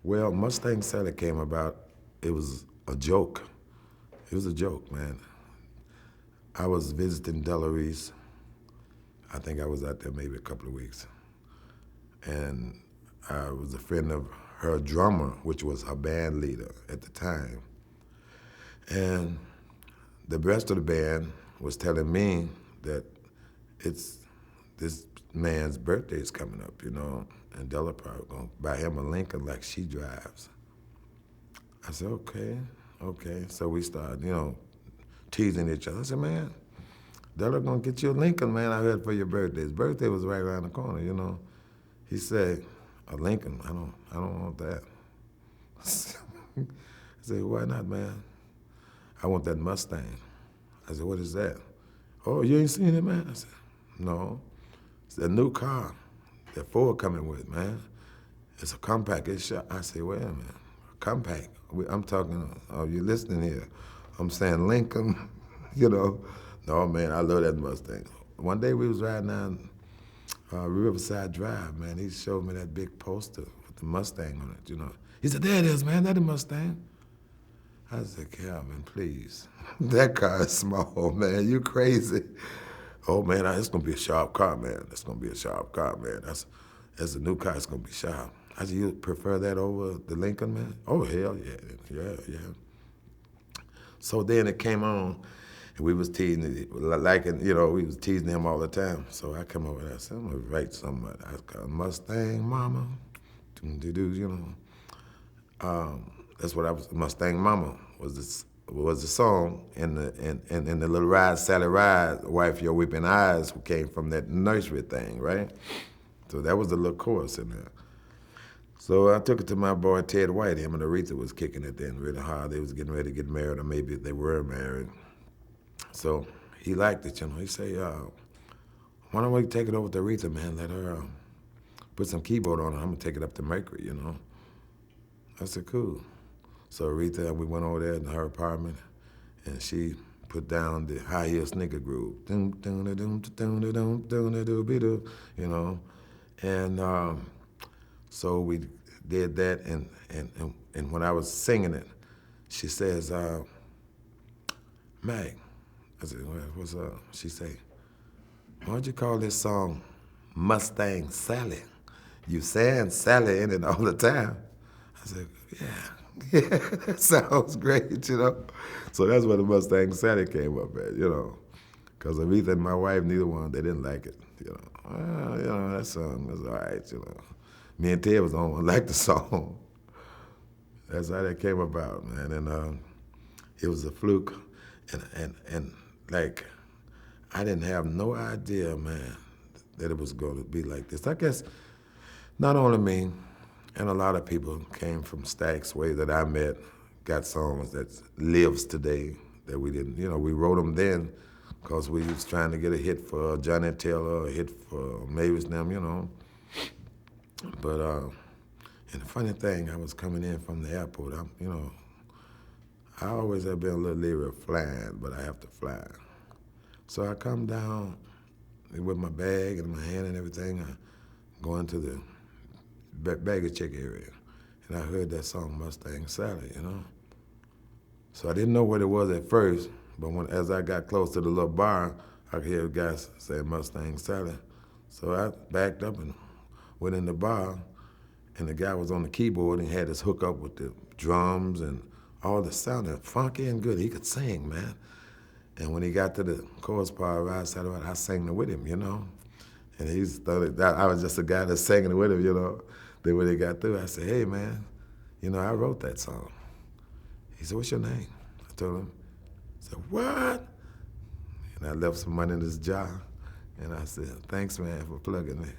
Well, Mustang Sally came about, it was a joke. It was a joke, man. I was visiting Delorise. I think I was out there maybe a couple of weeks. And I was a friend of her drummer, which was her band leader at the time. And the rest of the band was telling me that it's this man's birthday is coming up, and Della probably gonna buy him a Lincoln like she drives. I said, okay. So we started, teasing each other. I said, man, Della gonna get you a Lincoln, man, I heard for your birthday. His birthday was right around the corner, He said, a Lincoln, I don't want that. I said, why not, man? I want that Mustang. I said, what is that? Oh, you ain't seen it, man? I said, no. It's a new car that Ford coming with, man. It's a compact. I said, wait a minute, compact? I'm talking, you listening here? I'm saying Lincoln, No, man, I love that Mustang. One day we was riding down Riverside Drive, man. He showed me that big poster with the Mustang on it, He said, there it is, man, that's a Mustang. I said, Calvin, please. That car is small, man. You crazy. Oh, man, it's going to be a sharp car, man. It's going to be a sharp car, man. That's a new car. It's going to be sharp. I said, you prefer that over the Lincoln, man? Oh, hell yeah. So then it came on, and we was teasing it, we was teasing him all the time. So I come over there, I said, I'm going to write something. I called Mustang Mama, that's what I was. Mustang Mama was the song in the little Ride Sally Ride, Wife Your Weeping Eyes, who came from that nursery thing, right? So that was the little chorus in there. So I took it to my boy Ted White. Him and Aretha was kicking it then really hard. They was getting ready to get married, or maybe they were married. So he liked it, He said, why don't we take it over to Aretha, man? Let her put some keyboard on it. I'm gonna take it up to Mercury, I said, cool. So Aretha, we went over there in her apartment, and she put down the high heel sneaker groove, and so we did that, and when I was singing it, she says, Mack, I said, what's up? She said, why don't you call this song Mustang Sally? You saying Sally in it all the time. I said, yeah, that sounds great, So that's where the Mustang Sally came up at, Because Aretha and my wife, neither one, they didn't like it, That song was all right, Me and Ted was the only one who liked the song. That's how that came about, man. And it was a fluke, and I didn't have no idea, man, that it was going to be like this. I guess not only me, and a lot of people came from Stack's Way that I met, got songs that lives today that we didn't, we wrote them then because we was trying to get a hit for Johnny Taylor, a hit for Mavis them, But, and the funny thing, I was coming in from the airport, I always have been a little leery of flying, but I have to fly. So I come down with my bag in my hand and everything, I go into the baggage check area, and I heard that song Mustang Sally, So I didn't know what it was at first, but as I got close to the little bar, I could hear the guys say Mustang Sally. So I backed up and went in the bar, and the guy was on the keyboard and had his hook up with the drums and all the sounded funky and good. He could sing, man. And when he got to the chorus part, I sang it with him, And he started, I was just a guy that's singing it with him, Then when he got through, I said, hey, man, I wrote that song. He said, what's your name? I told him. He said, what? And I left some money in his jar, and I said, thanks, man, for plugging me.